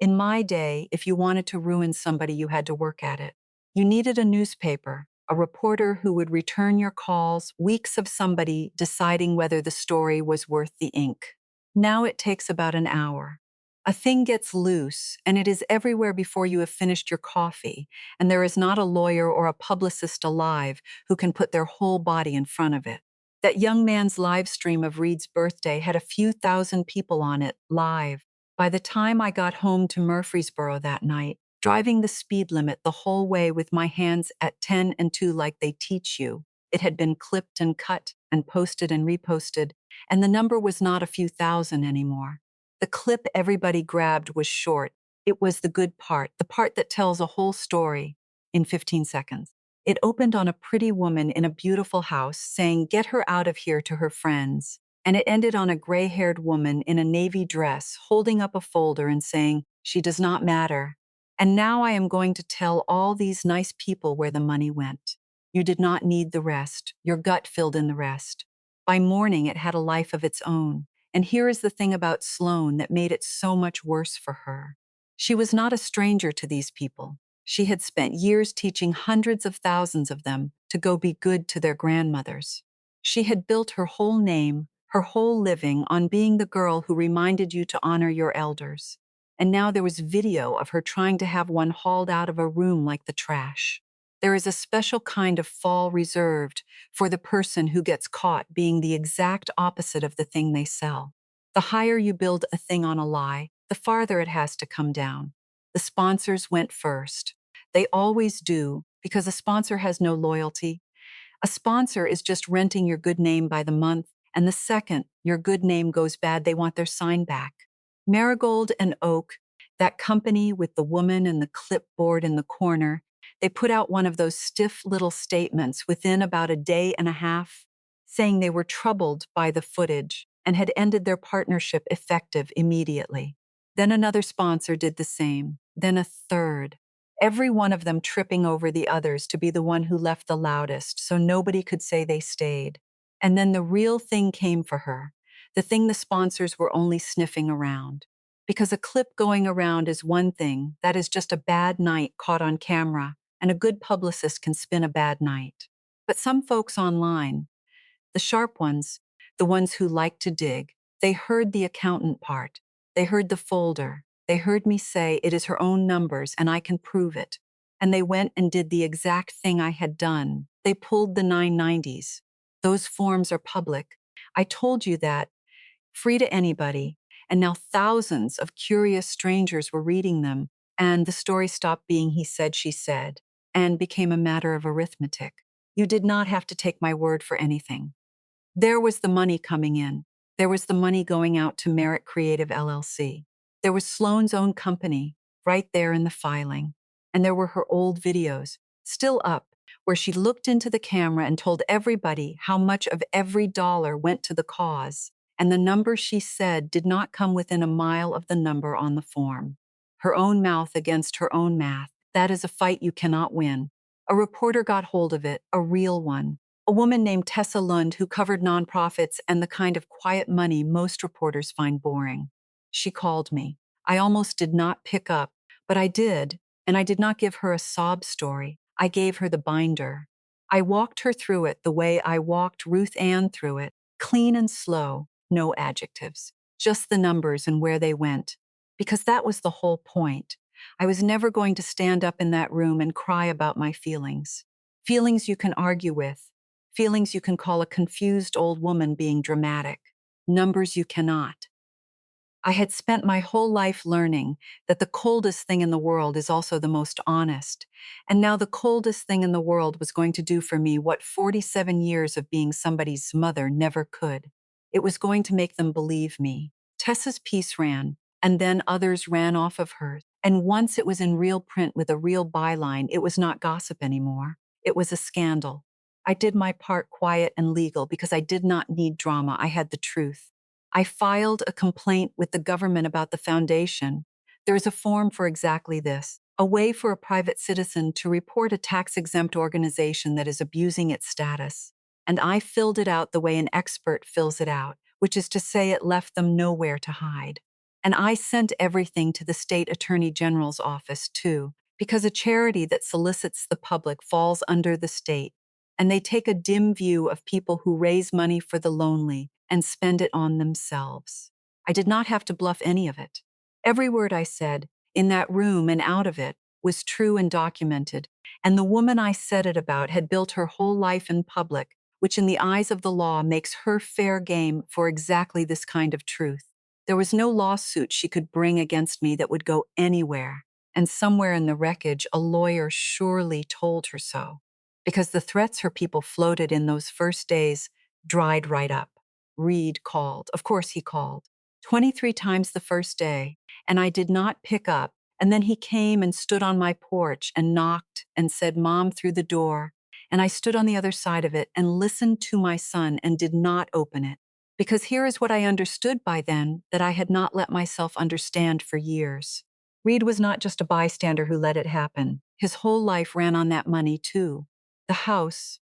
In my day, if you wanted to ruin somebody, you had to work at it. You needed a newspaper, a reporter who would return your calls, weeks of somebody deciding whether the story was worth the ink. Now it takes about an hour. A thing gets loose, and it is everywhere before you have finished your coffee, and there is not a lawyer or a publicist alive who can put their whole body in front of it. That young man's live stream of Reed's birthday had a few thousand people on it, live. By the time I got home to Murfreesboro that night, driving the speed limit the whole way with my hands at 10 and 2 like they teach you, it had been clipped and cut and posted and reposted, and the number was not a few thousand anymore. The clip everybody grabbed was short. It was the good part, the part that tells a whole story in 15 seconds. It opened on a pretty woman in a beautiful house saying, "Get her out of here," to her friends. And it ended on a gray-haired woman in a navy dress holding up a folder and saying, "She does not matter." And now I am going to tell all these nice people where the money went. You did not need the rest. Your gut filled in the rest. By morning, it had a life of its own. And here is the thing about Sloan that made it so much worse for her. She was not a stranger to these people. She had spent years teaching hundreds of thousands of them to go be good to their grandmothers. She had built her whole name, her whole living on being the girl who reminded you to honor your elders. And now there was video of her trying to have one hauled out of a room like the trash. There is a special kind of fall reserved for the person who gets caught being the exact opposite of the thing they sell. The higher you build a thing on a lie, the farther it has to come down. The sponsors went first. They always do, because a sponsor has no loyalty. A sponsor is just renting your good name by the month, and the second your good name goes bad, they want their sign back. Marigold and Oak, that company with the woman and the clipboard in the corner, they put out one of those stiff little statements within about a day and a half, saying they were troubled by the footage and had ended their partnership effective immediately. Then another sponsor did the same, then a third. Every one of them tripping over the others to be the one who left the loudest, so nobody could say they stayed. And then the real thing came for her, the thing the sponsors were only sniffing around. Because a clip going around is one thing, that is just a bad night caught on camera, and a good publicist can spin a bad night. But some folks online, the sharp ones, the ones who like to dig, they heard the accountant part. They heard the folder. They heard me say it is her own numbers and I can prove it. And they went and did the exact thing I had done. They pulled the 990s. Those forms are public. I told you that, free to anybody. And now thousands of curious strangers were reading them, and the story stopped being he said, she said, and became a matter of arithmetic. You did not have to take my word for anything. There was the money coming in. There was the money going out to Merit Creative LLC. There was Sloan's own company, right there in the filing. And there were her old videos, still up, where she looked into the camera and told everybody how much of every dollar went to the cause. And the number she said did not come within a mile of the number on the form. Her own mouth against her own math. That is a fight you cannot win. A reporter got hold of it, a real one. A woman named Tessa Lund who covered nonprofits and the kind of quiet money most reporters find boring. She called me. I almost did not pick up, but I did, and I did not give her a sob story. I gave her the binder. I walked her through it the way I walked Ruth Ann through it, clean and slow, no adjectives, just the numbers and where they went. Because that was the whole point. I was never going to stand up in that room and cry about my feelings. Feelings you can argue with. Feelings you can call a confused old woman being dramatic. Numbers you cannot. I had spent my whole life learning that the coldest thing in the world is also the most honest. And now the coldest thing in the world was going to do for me what 47 years of being somebody's mother never could. It was going to make them believe me. Tessa's piece ran, and then others ran off of hers. And once it was in real print with a real byline, it was not gossip anymore. It was a scandal. I did my part quiet and legal because I did not need drama. I had the truth. I filed a complaint with the government about the foundation. There is a form for exactly this. a way for a private citizen to report a tax-exempt organization that is abusing its status. And I filled it out the way an expert fills it out, which is to say it left them nowhere to hide. And I sent everything to the state attorney general's office, too, because a charity that solicits the public falls under the state, and they take a dim view of people who raise money for the lonely and spend it on themselves. I did not have to bluff any of it. Every word I said, in that room and out of it, was true and documented, and the woman I said it about had built her whole life in public, which in the eyes of the law makes her fair game for exactly this kind of truth. There was no lawsuit she could bring against me that would go anywhere, and somewhere in the wreckage a lawyer surely told her so, because the threats her people floated in those first days dried right up. Reed called. Of course he called. 23 times the first day, and I did not pick up, and then he came and stood on my porch and knocked and said, "Mom," through the door, and I stood on the other side of it and listened to my son and did not open it. Because here is what I understood by then that I had not let myself understand for years. Reed was not just a bystander who let it happen. His whole life ran on that money, too. The house,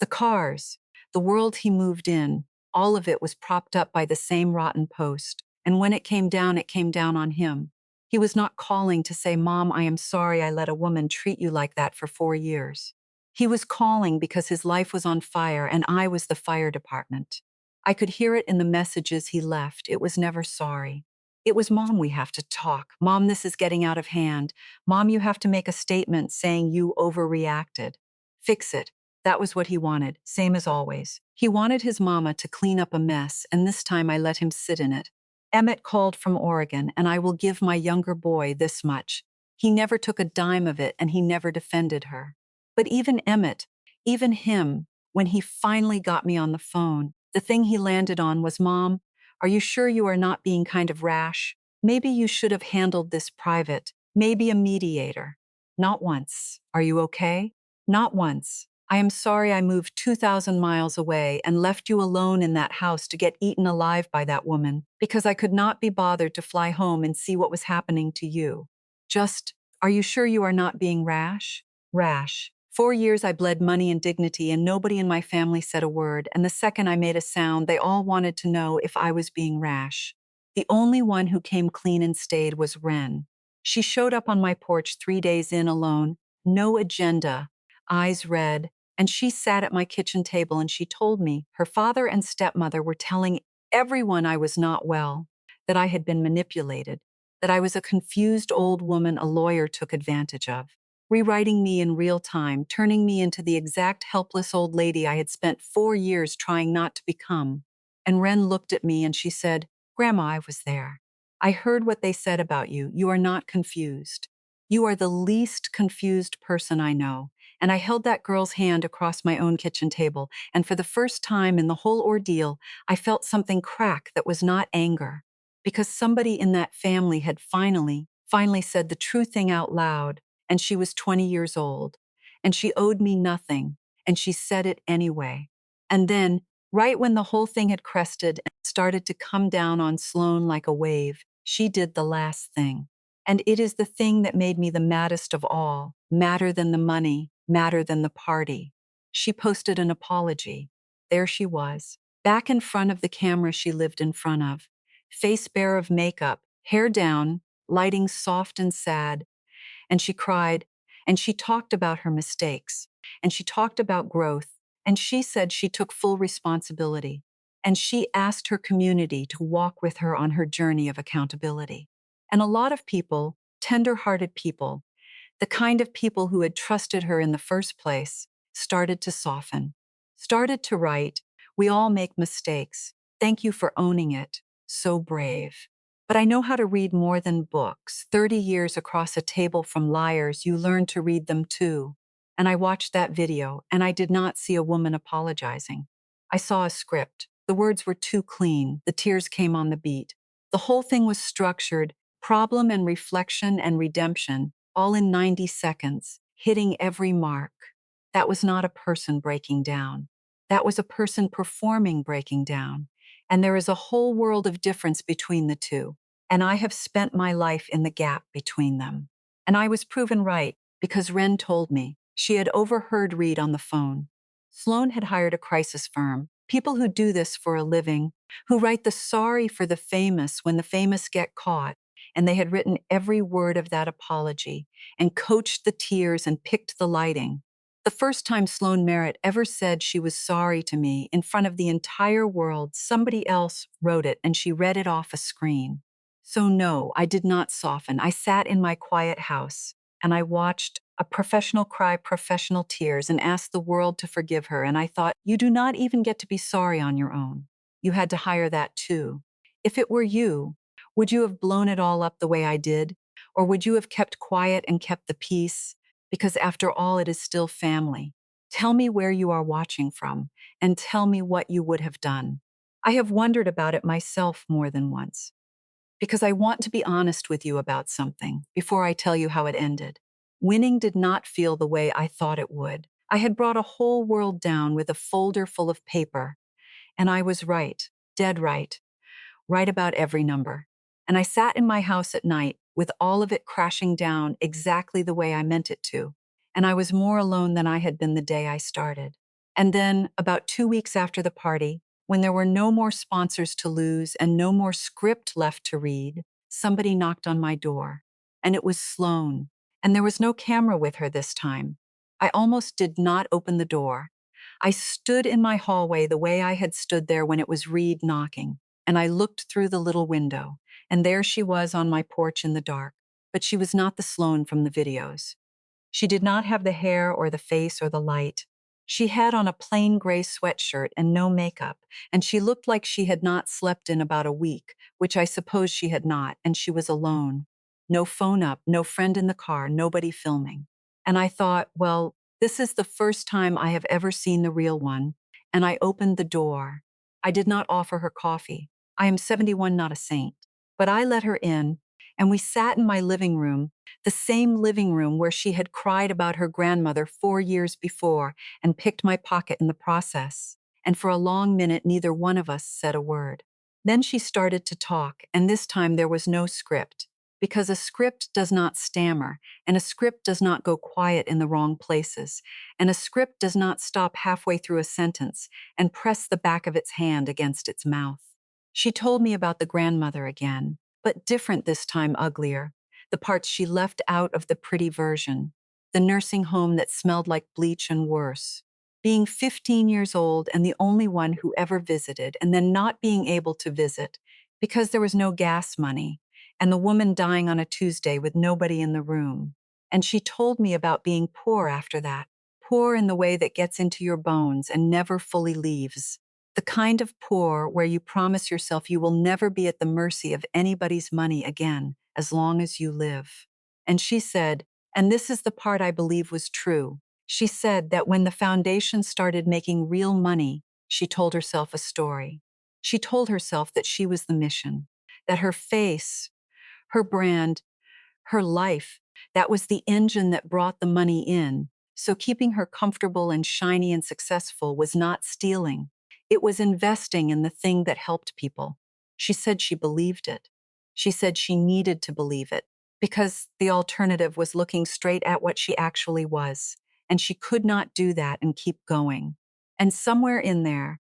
the cars, the world he moved in, all of it was propped up by the same rotten post. And when it came down on him. He was not calling to say, "Mom, I am sorry I let a woman treat you like that for 4 years." He was calling because his life was on fire and I was the fire department. I could hear it in the messages he left. It was never sorry. It was, "Mom, we have to talk. Mom, this is getting out of hand. Mom, you have to make a statement saying you overreacted. Fix it." That was what he wanted, same as always. He wanted his mama to clean up a mess, and this time I let him sit in it. Emmett called from Oregon, and I will give my younger boy this much. He never took a dime of it, and he never defended her. But even Emmett, even him, when he finally got me on the phone, the thing he landed on was, "Mom, are you sure you are not being kind of rash? Maybe you should have handled this private, maybe a mediator." Not once. "Are you okay?" Not once. "I am sorry I moved 2,000 miles away and left you alone in that house to get eaten alive by that woman because I could not be bothered to fly home and see what was happening to you. Just, are you sure you are not being rash?" Rash. 4 years I bled money and dignity and nobody in my family said a word, and the second I made a sound, they all wanted to know if I was being rash. The only one who came clean and stayed was Wren. She showed up on my porch 3 days in alone, no agenda, eyes red, and she sat at my kitchen table and she told me her father and stepmother were telling everyone I was not well, that I had been manipulated, that I was a confused old woman a lawyer took advantage of, rewriting me in real time, turning me into the exact helpless old lady I had spent 4 years trying not to become. And Wren looked at me and she said, "Grandma, I was there. I heard what they said about you. You are not confused. You are the least confused person I know." And I held that girl's hand across my own kitchen table, and for the first time in the whole ordeal, I felt something crack that was not anger, because somebody in that family had finally said the true thing out loud, and she was 20 years old, and she owed me nothing, and she said it anyway. And then, right when the whole thing had crested and started to come down on Sloan like a wave, she did the last thing. And it is the thing that made me the maddest of all, madder than the money, madder than the party. She posted an apology. There she was, back in front of the camera she lived in front of, face bare of makeup, hair down, lighting soft and sad, and she cried, and she talked about her mistakes, and she talked about growth, and she said she took full responsibility, and she asked her community to walk with her on her journey of accountability. And a lot of people, tender-hearted people, the kind of people who had trusted her in the first place, started to soften, started to write, "We all make mistakes. Thank you for owning it. So brave. But I know how to read more than books. 30 years across a table from liars, you learn to read them too." And I watched that video, and I did not see a woman apologizing. I saw a script. The words were too clean. The tears came on the beat. The whole thing was structured, problem and reflection and redemption, all in 90 seconds, hitting every mark. That was not a person breaking down. That was a person performing breaking down. And there is a whole world of difference between the two. And I have spent my life in the gap between them. And I was proven right because Wren told me she had overheard Reed on the phone. Sloan had hired a crisis firm, people who do this for a living, who write the sorry for the famous when the famous get caught, and they had written every word of that apology and coached the tears and picked the lighting. The first time Sloan Merritt ever said she was sorry to me in front of the entire world, somebody else wrote it and she read it off a screen. So no, I did not soften. I sat in my quiet house and I watched a professional cry professional tears and asked the world to forgive her. And I thought, you do not even get to be sorry on your own. You had to hire that too. If it were you, would you have blown it all up the way I did? Or would you have kept quiet and kept the peace? Because after all, it is still family. Tell me where you are watching from and tell me what you would have done. I have wondered about it myself more than once because I want to be honest with you about something before I tell you how it ended. Winning did not feel the way I thought it would. I had brought a whole world down with a folder full of paper, and I was right, dead right about every number. And I sat in my house at night with all of it crashing down exactly the way I meant it to. And I was more alone than I had been the day I started. And then, about 2 weeks after the party, when there were no more sponsors to lose and no more script left to read, somebody knocked on my door. And it was Sloan. And there was no camera with her this time. I almost did not open the door. I stood in my hallway the way I had stood there when it was Reed knocking, and I looked through the little window, and there she was on my porch in the dark. But she was not the Sloan from the videos. She did not have the hair or the face or the light. She had on a plain gray sweatshirt and no makeup, and she looked like she had not slept in about a week, which I suppose she had not, and she was alone. No phone up, no friend in the car, nobody filming. And I thought, well, this is the first time I have ever seen the real one, and I opened the door. I did not offer her coffee. I am 71, not a saint. But I let her in, and we sat in my living room, the same living room where she had cried about her grandmother 4 years before and picked my pocket in the process. And for a long minute, neither one of us said a word. Then she started to talk, and this time there was no script, because a script does not stammer, and a script does not go quiet in the wrong places, and a script does not stop halfway through a sentence and press the back of its hand against its mouth. She told me about the grandmother again, but different this time, uglier. The parts she left out of the pretty version. The nursing home that smelled like bleach and worse. Being 15 years old and the only one who ever visited, and then not being able to visit because there was no gas money, and the woman dying on a Tuesday with nobody in the room. And she told me about being poor after that. Poor in the way that gets into your bones and never fully leaves. The kind of poor where you promise yourself you will never be at the mercy of anybody's money again as long as you live. And she said, and this is the part I believe was true, she said that when the foundation started making real money, she told herself a story. She told herself that she was the mission, that her face, her brand, her life, that was the engine that brought the money in. So keeping her comfortable and shiny and successful was not stealing. It was investing in the thing that helped people. She said she believed it. She said she needed to believe it because the alternative was looking straight at what she actually was. And she could not do that and keep going. And somewhere in there,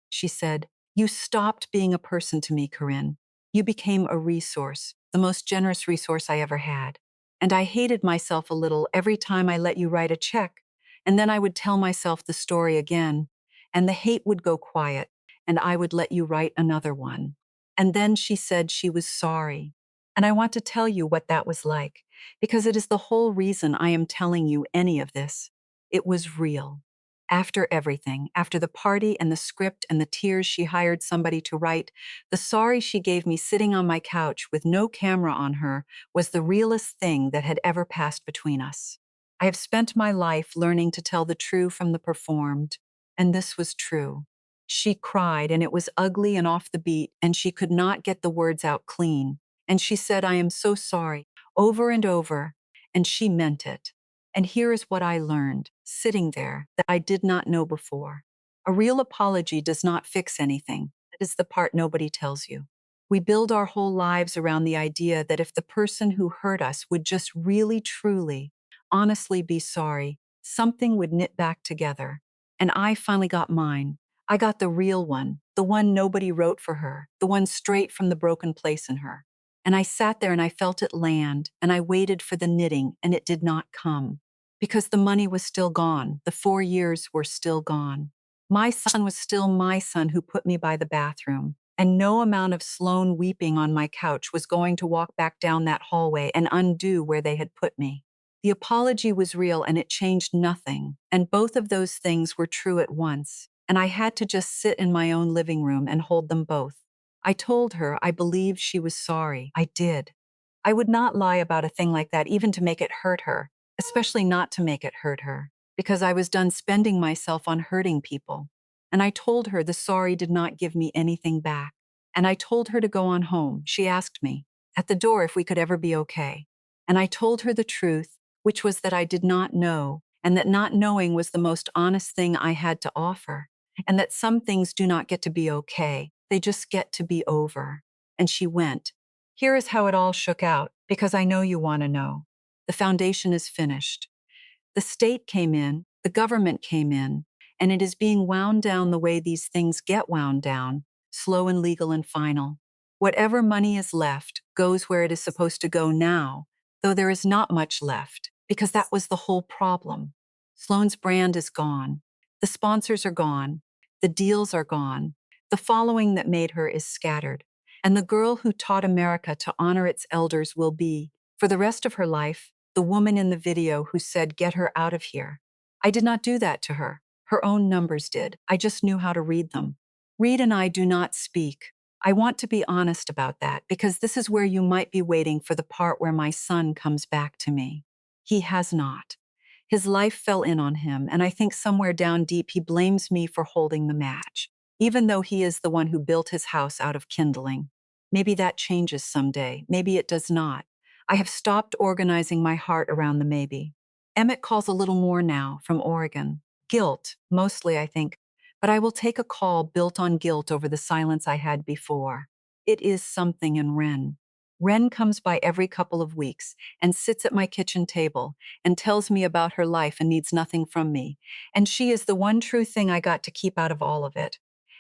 she said, you stopped being a person to me, Corinne. You became a resource, the most generous resource I ever had. And I hated myself a little every time I let you write a check. And then I would tell myself the story again, and the hate would go quiet, and I would let you write another one. And then she said she was sorry. And I want to tell you what that was like, because it is the whole reason I am telling you any of this. It was real. After everything, after the party and the script and the tears she hired somebody to write, the sorry she gave me sitting on my couch with no camera on her was the realest thing that had ever passed between us. I have spent my life learning to tell the true from the performed, and this was true. She cried, and it was ugly and off the beat, and she could not get the words out clean. And she said, I am so sorry, over and over, and she meant it. And here is what I learned, sitting there, that I did not know before. A real apology does not fix anything. That is the part nobody tells you. We build our whole lives around the idea that if the person who hurt us would just really, truly, honestly be sorry, something would knit back together. And I finally got mine. I got the real one, the one nobody wrote for her, the one straight from the broken place in her. And I sat there and I felt it land, and I waited for the knitting, and it did not come. Because the money was still gone, the 4 years were still gone. My son was still my son who put me by the bathroom, and no amount of Sloan weeping on my couch was going to walk back down that hallway and undo where they had put me. The apology was real and it changed nothing, and both of those things were true at once, and I had to just sit in my own living room and hold them both. I told her I believed she was sorry. I did. I would not lie about a thing like that even to make it hurt her, especially not to make it hurt her, because I was done spending myself on hurting people. And I told her the sorry did not give me anything back. And I told her to go on home. She asked me at the door if we could ever be okay. And I told her the truth, which was that I did not know, and that not knowing was the most honest thing I had to offer, and that some things do not get to be okay, they just get to be over. And she went. Here is how it all shook out, because I know you want to know. The foundation is finished. The state came in, the government came in, and it is being wound down the way these things get wound down, slow and legal and final. Whatever money is left goes where it is supposed to go now, though there is not much left, because that was the whole problem. Sloan's brand is gone. The sponsors are gone. The deals are gone. The following that made her is scattered. And the girl who taught America to honor its elders will be, for the rest of her life, the woman in the video who said, "Get her out of here." I did not do that to her. Her own numbers did. I just knew how to read them. Reed and I do not speak. I want to be honest about that because this is where you might be waiting for the part where my son comes back to me. He has not. His life fell in on him, and I think somewhere down deep he blames me for holding the match, even though he is the one who built his house out of kindling. Maybe that changes someday. Maybe it does not. I have stopped organizing my heart around the maybe. Emmett calls a little more now, from Oregon. Guilt, mostly, I think, but I will take a call built on guilt over the silence I had before. It is something in Wren. Wren comes by every couple of weeks and sits at my kitchen table and tells me about her life and needs nothing from me. And she is the one true thing I got to keep out of all of it.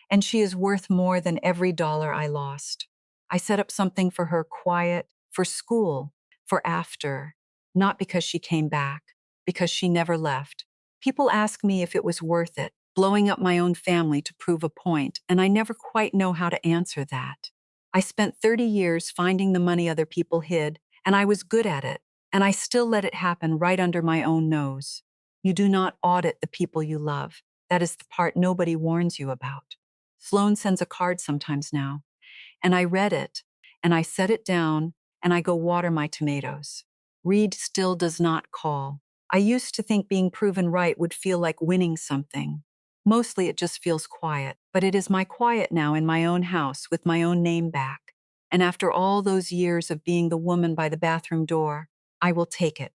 And she is worth more than every dollar I lost. I set up something for her quiet, for school, for after, not because she came back, because she never left. People ask me if it was worth it, blowing up my own family to prove a point, and I never quite know how to answer that. I spent 30 years finding the money other people hid, and I was good at it, and I still let it happen right under my own nose. You do not audit the people you love. That is the part nobody warns you about. Sloan sends a card sometimes now, and I read it, and I set it down, and I go water my tomatoes. Reed still does not call. I used to think being proven right would feel like winning something. Mostly it just feels quiet, but it is my quiet now in my own house with my own name back. And after all those years of being the woman by the bathroom door, I will take it.